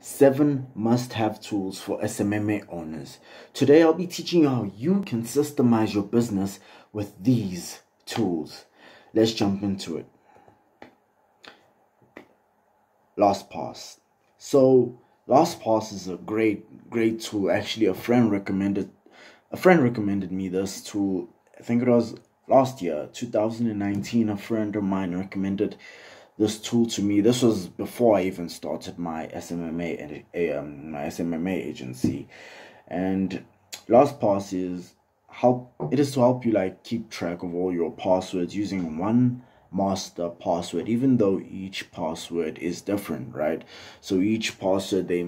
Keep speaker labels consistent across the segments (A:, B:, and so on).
A: 7 must-have tools for SMMA owners. Today I'll be teaching you how you can systemize your business with these tools. Let's jump into it. LastPass. So LastPass is a great tool. Actually, a friend recommended me this tool. I think it was last year, 2019. A friend of mine recommended this tool to me. This was before I even started my SMMA agency. And LastPass is to help you like keep track of all your passwords using one master password, even though each password is different, right? So each password they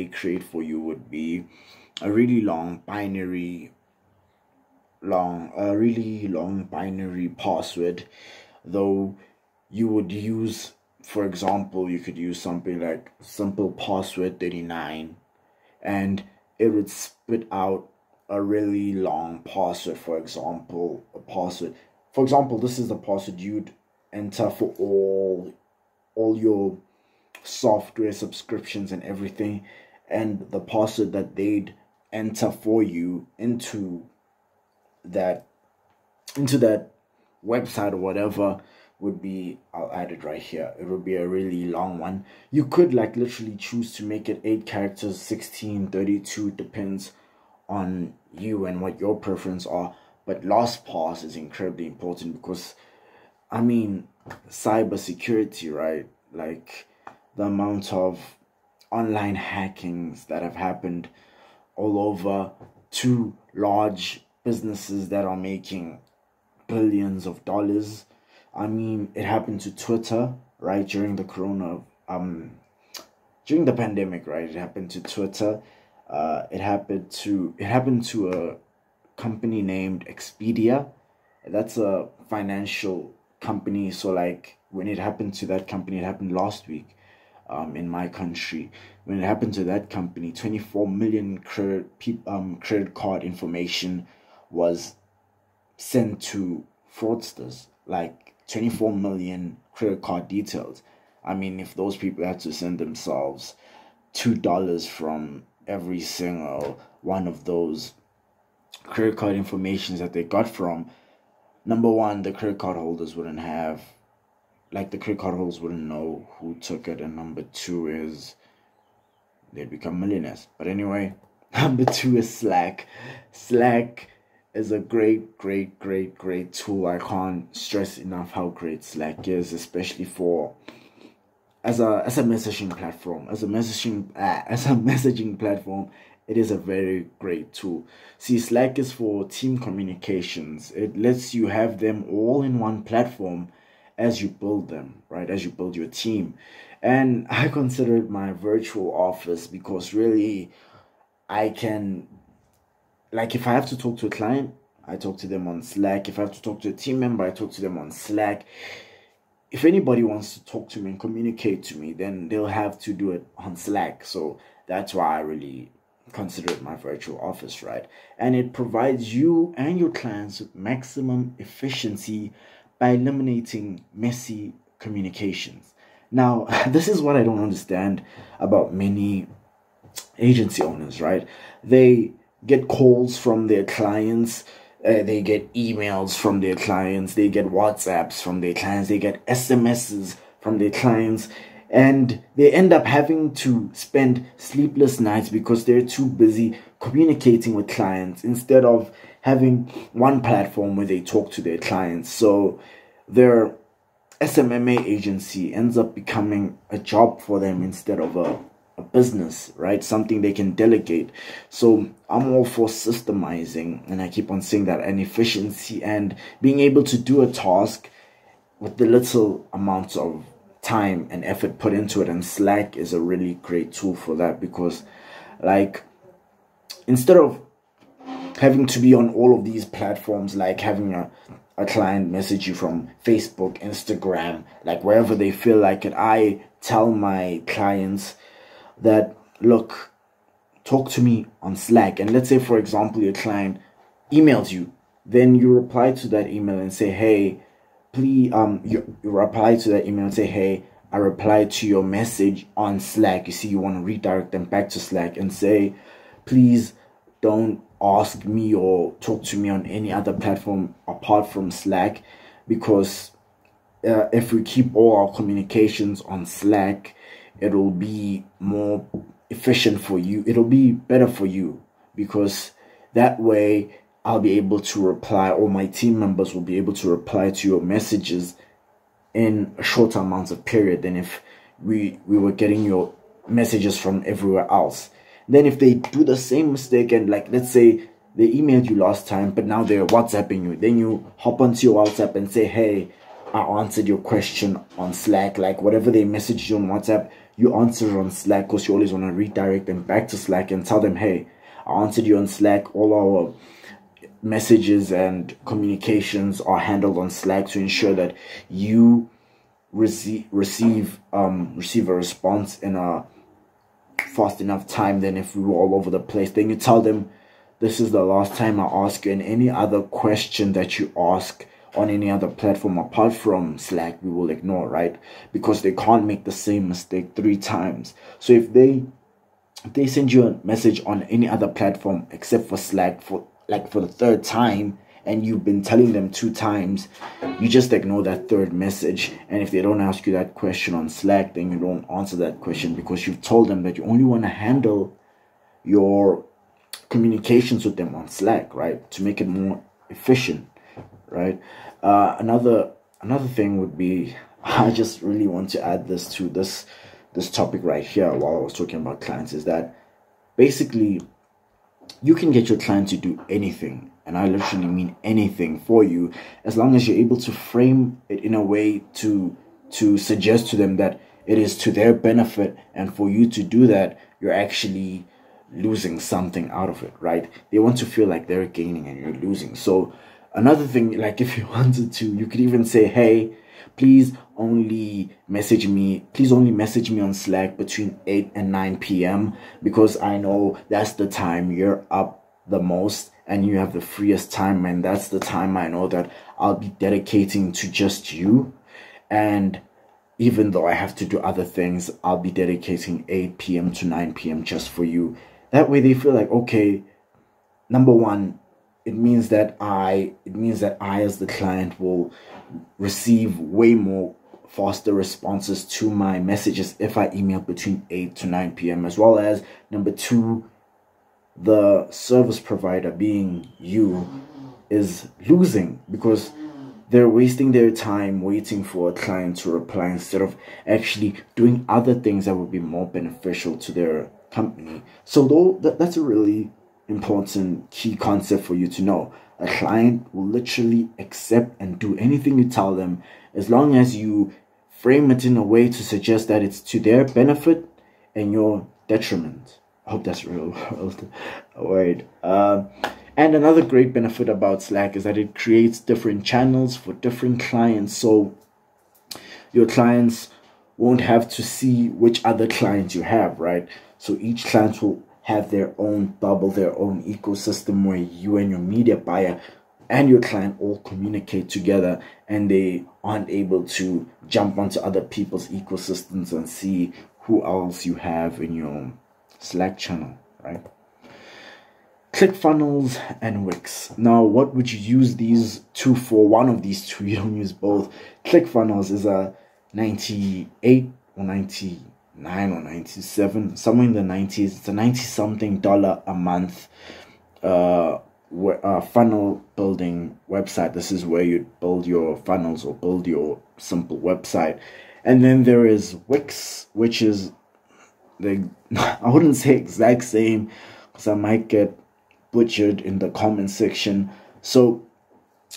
A: create for you would be a really long binary password. Though you would use, for example, you could use something like simple password 39 and it would spit out a really long password. For example, this is the password you'd enter for all your software subscriptions and everything, and the password that they'd enter for you into that website or whatever would be, I'll add it right here, it would be a really long one. You could like literally choose to make it 8 characters, 16, 32, depends on you and what your preference are. But LastPass is incredibly important because, I mean, cybersecurity, right? Like the amount of online hackings that have happened all over to large businesses that are making billions of dollars. I mean, it happened to Twitter, right? During the pandemic, right? It happened to Twitter. It happened to a company named Expedia. That's a financial company. So like when it happened to that company, it happened last week in my country. When it happened to that company, 24 million credit card information was sent to fraudsters. Like 24 million credit card details. I mean, if those people had to send themselves $2 from every single one of those credit card informations that they got from, number one, the credit card holders wouldn't know who took it, and number two is they'd become millionaires. But anyway, number two is Slack. Slack is a great tool. I can't stress enough how great Slack is, especially as a messaging platform. As a messaging platform, it is a very great tool. See, Slack is for team communications. It lets you have them all in one platform as you build them, right? As you build your team. And I consider it my virtual office because really I can, like, if I have to talk to a client, I talk to them on Slack. If I have to talk to a team member, I talk to them on Slack. If anybody wants to talk to me and communicate to me, then they'll have to do it on Slack. So that's why I really consider it my virtual office, right? And it provides you and your clients with maximum efficiency by eliminating messy communications. Now, this is what I don't understand about many agency owners, right? They get calls from their clients, they get emails from their clients, they get WhatsApps from their clients, they get SMSs from their clients, and they end up having to spend sleepless nights because they're too busy communicating with clients instead of having one platform where they talk to their clients. So their SMMA agency ends up becoming a job for them instead of a business, right? Something they can delegate. So I'm all for systemizing, and I keep on saying that, and efficiency and being able to do a task with the little amounts of time and effort put into it. And Slack is a really great tool for that because, like, instead of having to be on all of these platforms, like having a client message you from Facebook, Instagram, like wherever they feel like it, I tell my clients that, look, talk to me on Slack. And let's say, for example, your client emails you, then you reply to that email and say, hey, please, you reply to that email and say, hey, I reply to your message on Slack, you see, you want to redirect them back to Slack and say, please don't ask me or talk to me on any other platform apart from Slack, because if we keep all our communications on Slack, it'll be more efficient for you. It'll be better for you, because that way I'll be able to reply, or my team members will be able to reply to your messages in a shorter amount of period than if we were getting your messages from everywhere else. Then if they do the same mistake, and like, let's say they emailed you last time, but now they're WhatsApping you, then you hop onto your WhatsApp and say, hey, I answered your question on Slack. Like, whatever they messaged you on WhatsApp, you answer on Slack, because you always want to redirect them back to Slack and tell them, hey, I answered you on Slack. All our messages and communications are handled on Slack to ensure that you receive a response in a fast enough time than if we were all over the place. Then you tell them, this is the last time I ask you, and any other question that you ask on any other platform apart from Slack, we will ignore, right? Because they can't make the same mistake 3 times. So if they send you a message on any other platform except for Slack for the 3rd time, and you've been telling them 2 times, you just ignore that 3rd message. And if they don't ask you that question on Slack, then you don't answer that question, because you've told them that you only want to handle your communications with them on Slack, right? To make it more efficient, right? Another thing would be, I just really want to add this to this topic right here while I was talking about clients, is that basically you can get your client to do anything, and I literally mean anything, for you, as long as you're able to frame it in a way to suggest to them that it is to their benefit, and for you to do that, you're actually losing something out of it, right? They want to feel like they're gaining and you're losing. So another thing, like, if you wanted to, you could even say, hey, please only message me on Slack between 8 and 9 p.m. because I know that's the time you're up the most and you have the freest time, and that's the time I know that I'll be dedicating to just you. And even though I have to do other things, I'll be dedicating 8 p.m. to 9 p.m. just for you. That way they feel like, okay, number one, it means that I as the client will receive way more faster responses to my messages if I email between 8 to 9 p.m. as well as, number two, the service provider, being you, is losing because they're wasting their time waiting for a client to reply instead of actually doing other things that would be more beneficial to their company. So that's a really important key concept for you to know. A client will literally accept and do anything you tell them as long as you frame it in a way to suggest that it's to their benefit and your detriment. I hope that's real a word. And another great benefit about Slack is that it creates different channels for different clients. So your clients won't have to see which other clients you have, right? So each client will have their own bubble, their own ecosystem where you and your media buyer and your client all communicate together, and they aren't able to jump onto other people's ecosystems and see who else you have in your Slack channel, right? ClickFunnels and Wix. Now, what would you use these two for? One of these two, you don't use both. ClickFunnels is a 98 or 99 or 97, somewhere in the 90s. It's a $90-something a month funnel building website. This is where you build your funnels or build your simple website. And then there is Wix, which is I wouldn't say exact same because I might get butchered in the comment section. So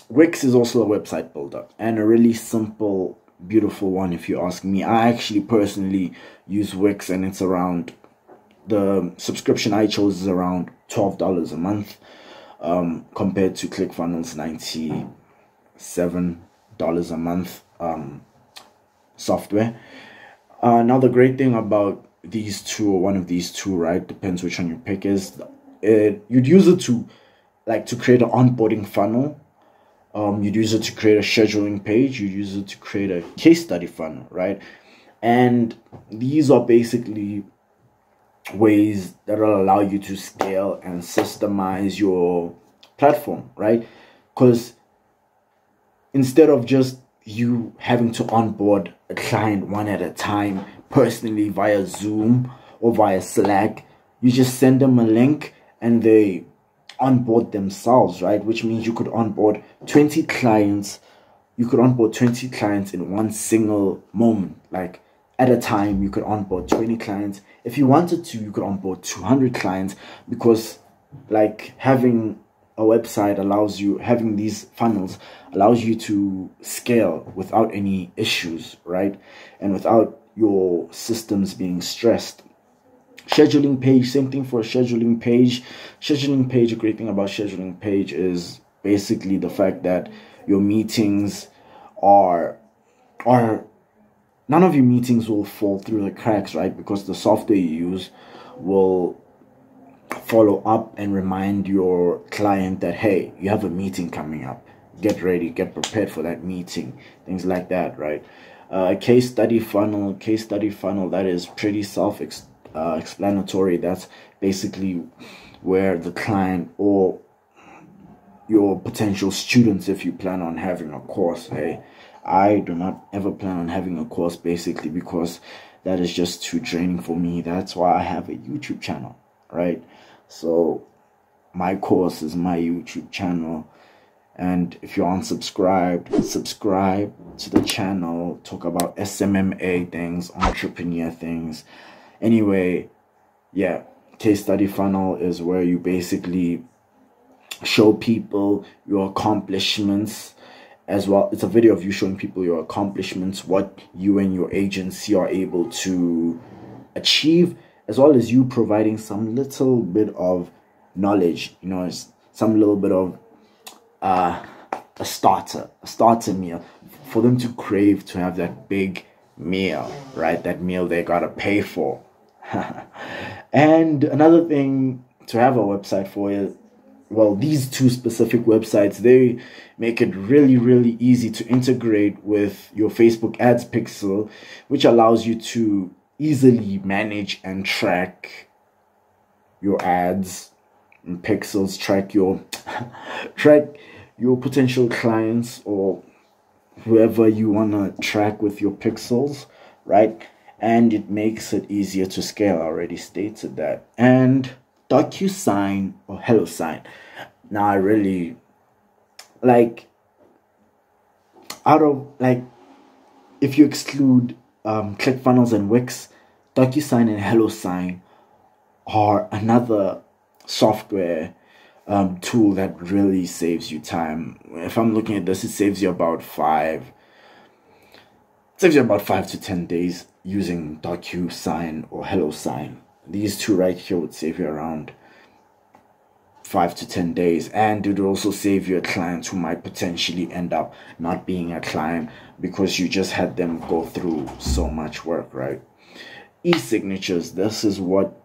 A: Wix is also a website builder and a really simple, beautiful one if you ask me. I actually personally use Wix, and it's around, the subscription I chose is around $12 a month compared to ClickFunnels $97 a month software. Now the great thing about these two, or one of these two, right, depends which one you pick, is you'd use it to create an onboarding funnel. You'd use it to create a scheduling page. You'd use it to create a case study funnel, right? And these are basically ways that will allow you to scale and systemize your platform, right? Because instead of just you having to onboard a client one at a time personally via Zoom or via Slack, you just send them a link and they onboard themselves, right? Which means you could onboard 20 clients. You could onboard 20 clients in one single moment. Like at a time, you could onboard 20 clients. If you wanted to, you could onboard 200 clients, because like having a website allows you, having these funnels allows you to scale without any issues, right? And without your systems being stressed. Scheduling page, same thing for a scheduling page. Scheduling page, a great thing about scheduling page is basically the fact that your meetings are none of your meetings will fall through the cracks, right? Because the software you use will follow up and remind your client that, hey, you have a meeting coming up. Get ready, get prepared for that meeting. Things like that, right? Case study funnel, that is pretty self-explanatory. That's basically where the client or your potential students, if you plan on having a course, hey, I do not ever plan on having a course, basically because that is just too draining for me. That's why I have a YouTube channel, right? So my course is my YouTube channel. And if you're unsubscribed, subscribe to the channel. Talk about SMMA things, entrepreneur things. Anyway, yeah, case study funnel is where you basically show people your accomplishments as well. It's a video of you showing people your accomplishments, what you and your agency are able to achieve, as well as you providing some little bit of knowledge, you know, some little bit of a starter meal for them to crave, to have that big meal, right? That meal they gotta pay for. And another thing to have a website for is, well, these two specific websites, they make it really, really easy to integrate with your Facebook ads pixel, which allows you to easily manage and track your ads and pixels, track your potential clients or whoever you want to track with your pixels, right? And it makes it easier to scale. I already stated that. And DocuSign or HelloSign. Now I really like, out of like, if you exclude ClickFunnels and Wix, DocuSign and HelloSign are another software tool that really saves you time. If I'm looking at this, it saves you about 5 to 10 days using DocuSign or HelloSign. These two right here would save you around 5 to 10 days, and it would also save you a client who might potentially end up not being a client because you just had them go through so much work, right? E-signatures, this is what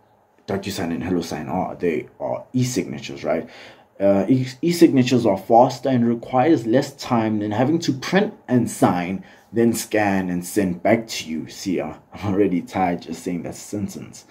A: DocuSign and HelloSign are. They are e-signatures, right? E-signatures are faster and requires less time than having to print and sign, then scan and send back to you. See, I'm already tired just saying that sentence.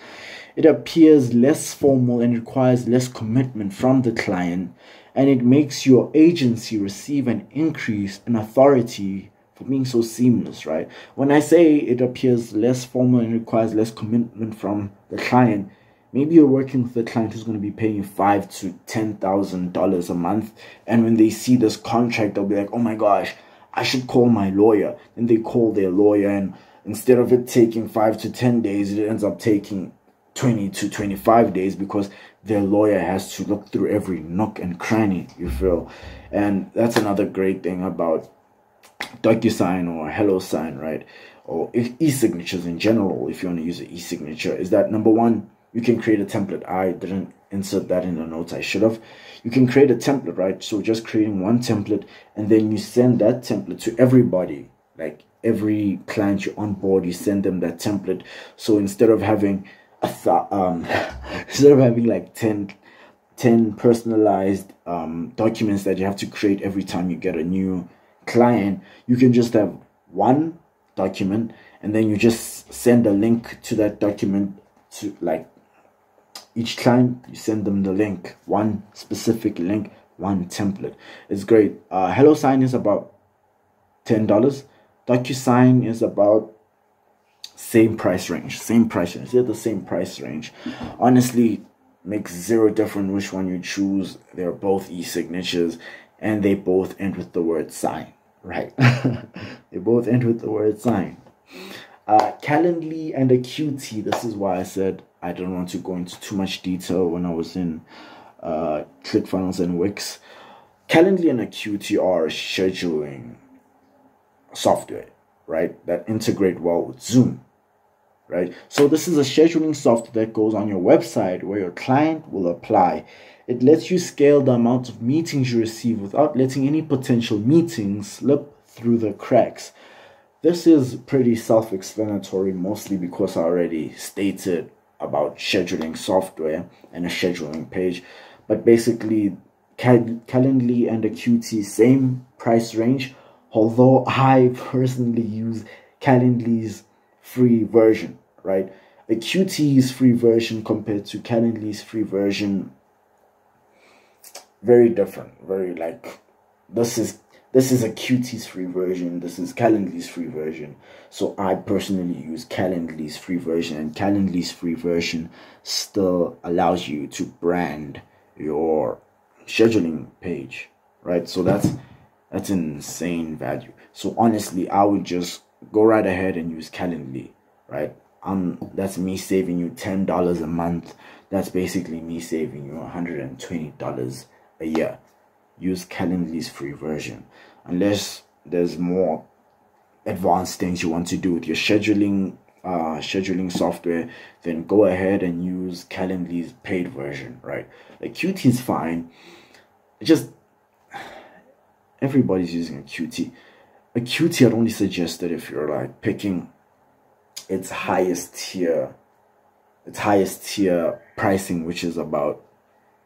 A: It appears less formal and requires less commitment from the client, and it makes your agency receive an increase in authority for being so seamless, right? When I say it appears less formal and requires less commitment from the client, maybe you're working with a client who's going to be paying you $5,000 to $10,000 a month, and when they see this contract, they'll be like, oh my gosh, I should call my lawyer. Then they call their lawyer, and instead of it taking 5 to 10 days, it ends up taking 20 to 25 days because their lawyer has to look through every nook and cranny, you feel? And that's another great thing about DocuSign or HelloSign, right? Or e-signatures in general, if you want to use an e-signature, is that number one, you can create a template. I didn't insert that in the notes. I should have. You can create a template, right? So just creating one template, and then you send that template to everybody. Like every client you onboard, you send them that template. So instead of having like 10 personalized documents that you have to create every time you get a new client, you can just have one document, and then you just send a link to that document to, like, each client. You send them the link, one specific link, one template. It's great. HelloSign is about $10. DocuSign is about same price range. They're the same price range. Honestly, makes zero difference which one you choose. They're both e-signatures, and they both end with the word sign, right? They both end with the word sign. Calendly and a Qt. This is why I said I don't want to go into too much detail when I was in ClickFunnels and Wix. Calendly and a Qt are scheduling software, right, that integrate well with Zoom, right? So this is a scheduling software that goes on your website where your client will apply. It lets you scale the amount of meetings you receive without letting any potential meetings slip through the cracks. This is pretty self-explanatory, mostly because I already stated about scheduling software and a scheduling page. But basically, Calendly and a Qt, same price range, although I personally use Calendly's free version, right? The Qt's free version compared to Calendly's free version, very different. Very, like, this is a Qt's free version, this is Calendly's free version. So I personally use Calendly's free version, and Calendly's free version still allows you to brand your scheduling page, right? So that's insane value. So honestly, I would just go right ahead and use Calendly, right? That's me saving you $10 a month. That's basically me saving you $120 a year. Use Calendly's free version. Unless there's more advanced things you want to do with your scheduling software, then go ahead and use Calendly's paid version, right? Like, Qt is fine. It just, everybody's using a Qt. A Qt, I'd only suggest that if you're like picking its highest tier pricing, which is about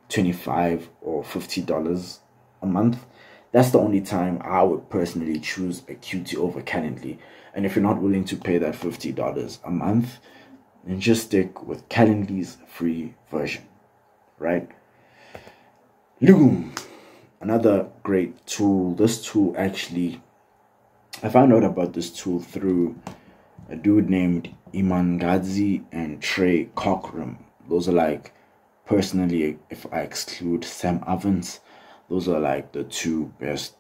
A: $25 or $50 a month. That's the only time I would personally choose a Qt over Calendly. And if you're not willing to pay that $50 a month, then just stick with Calendly's free version, right? Loom, another great tool. This tool, actually, I found out about this tool through a dude named 𝐬𝐚𝐧𝐭 and Trey Cochran. Those are, like, personally, if I exclude Sam Ovens, those are like the two best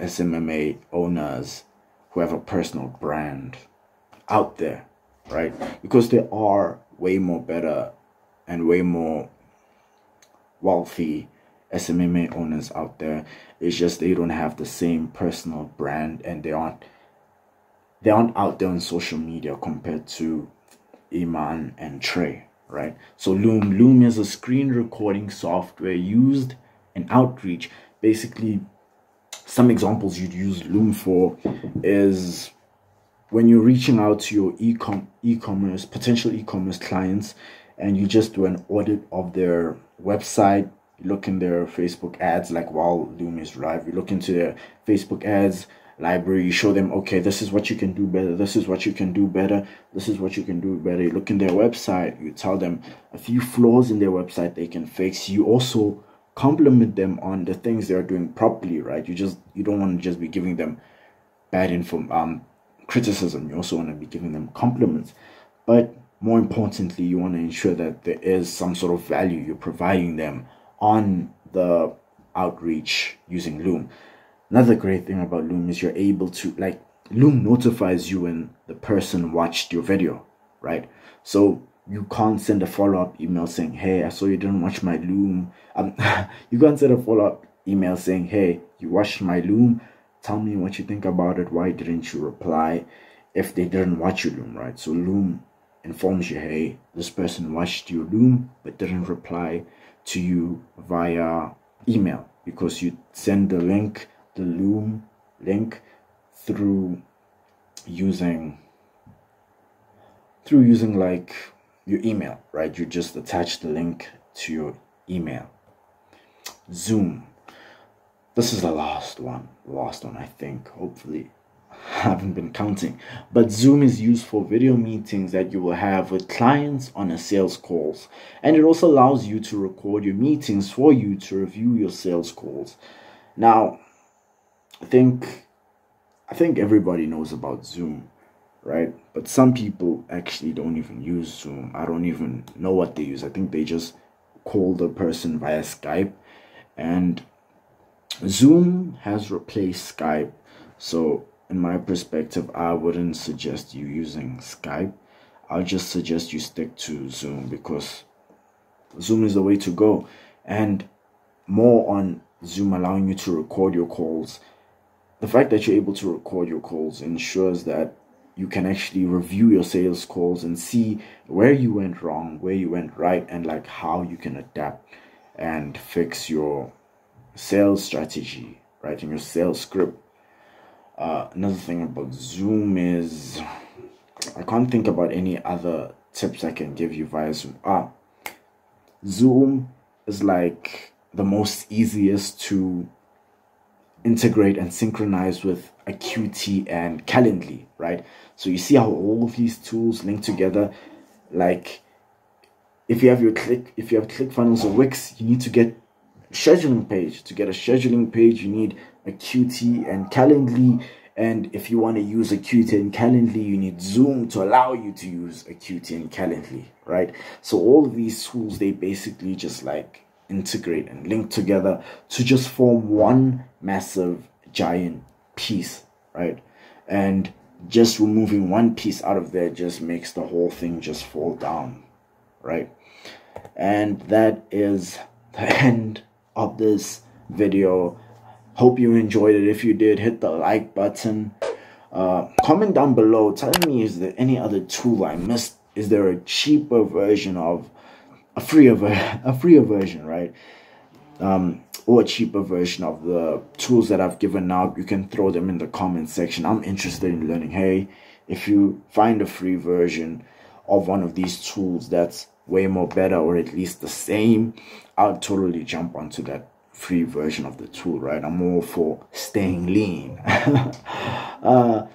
A: SMMA owners who have a personal brand out there, right? Because there are way more better and way more wealthy SMMA owners out there. It's just they don't have the same personal brand, and they aren't out there on social media compared to Iman and Trey, right? So Loom is a screen recording software used in outreach. Basically, some examples you'd use Loom for is when you're reaching out to your potential e-commerce clients, and you just do an audit of their website. You look in their Facebook ads, like while Loom is live, you look into their Facebook ads library, you show them, okay, this is what you can do better, this is what you can do better, this is what you can do better. You look in their website, you tell them a few flaws in their website they can fix. You also compliment them on the things they're doing properly, right? You don't want to just be giving them bad criticism. You also want to be giving them compliments. But more importantly, you want to ensure that there is some sort of value you're providing them on the outreach using Loom. Another great thing about Loom is you're able to, like, Loom notifies you when the person watched your video, right? So you can't send a follow-up email saying, hey, I saw you didn't watch my Loom. You can't send a follow-up email saying, hey, you watched my Loom, tell me what you think about it, why didn't you reply, if they didn't watch your Loom, right? So Loom informs you, hey, this person watched your Loom but didn't reply to you via email, because you send the Loom link through using like your email, right? You just attach the link to your email. Zoom, this is the last one I think, hopefully. haven't been counting. But Zoom is used for video meetings that you will have with clients on a sales calls. And it also allows you to record your meetings for you to review your sales calls. Now, I think everybody knows about Zoom, right? But some people actually don't even use Zoom. I don't even know what they use. I think they just call the person via Skype. And Zoom has replaced Skype. So in my perspective, I wouldn't suggest you using Skype. I'll just suggest you stick to Zoom, because Zoom is the way to go. And more on Zoom allowing you to record your calls. The fact that you're able to record your calls ensures that you can actually review your sales calls and see where you went wrong, where you went right, and like how you can adapt and fix your sales strategy, right, in your sales script. Another thing about Zoom is I can't think about any other tips I can give you via Zoom. Zoom is like the most easiest to integrate and synchronize with a Qt and Calendly, right? So you see how all of these tools link together. Like if you have ClickFunnels or Wix, you need to get a scheduling page. To get a scheduling page, you need a Qt and Calendly. And if you want to use a Qt and Calendly, you need Zoom to allow you to use a Qt and Calendly, right? So all of these tools, they basically just like integrate and link together to just form one massive giant piece, right? And just removing one piece out of there just makes the whole thing just fall down, right? And that is the end of this video. Hope you enjoyed it. If you did, hit the like button. Comment down below telling me, is there any other tool I missed? Is there a cheaper version of a freer version, right? Or a cheaper version of the tools that I've given out? You can throw them in the comment section. I'm interested in learning. Hey, if you find a free version of one of these tools that's way more better, or at least the same, I'll totally jump onto that free version of the tool, right? I'm all for staying lean.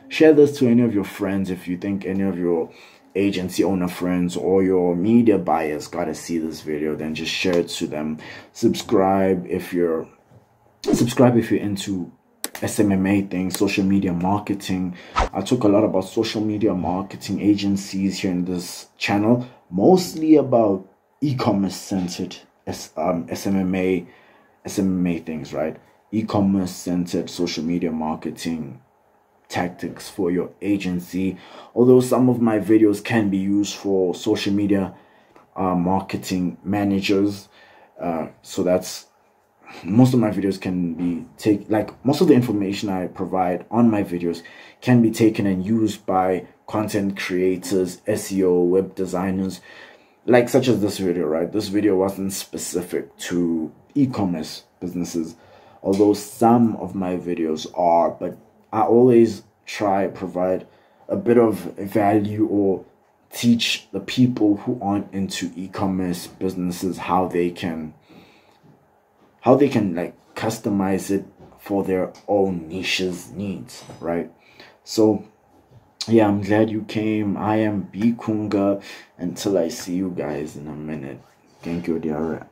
A: Share this to any of your friends. If you think any of your agency owner friends or your media buyers gotta see this video, then just share it to them. Subscribe if you're into SMMA things, social media marketing. I talk a lot about social media marketing agencies here in this channel, mostly about e-commerce centered SMMA things, right? E-commerce centered social media marketing tactics for your agency. Although some of my videos can be used for social media marketing managers, so that's most of my videos can be most of the information I provide on my videos can be taken and used by content creators, SEO, web designers, like such as this video, right? This video wasn't specific to e-commerce businesses, although some of my videos are, but I always try to provide a bit of value or teach the people who aren't into e-commerce businesses how they can like customize it for their own niche's needs, right? So yeah, I'm glad you came. I am BKhunga. Until I see you guys in a minute. 𝐥𝐤𝐤.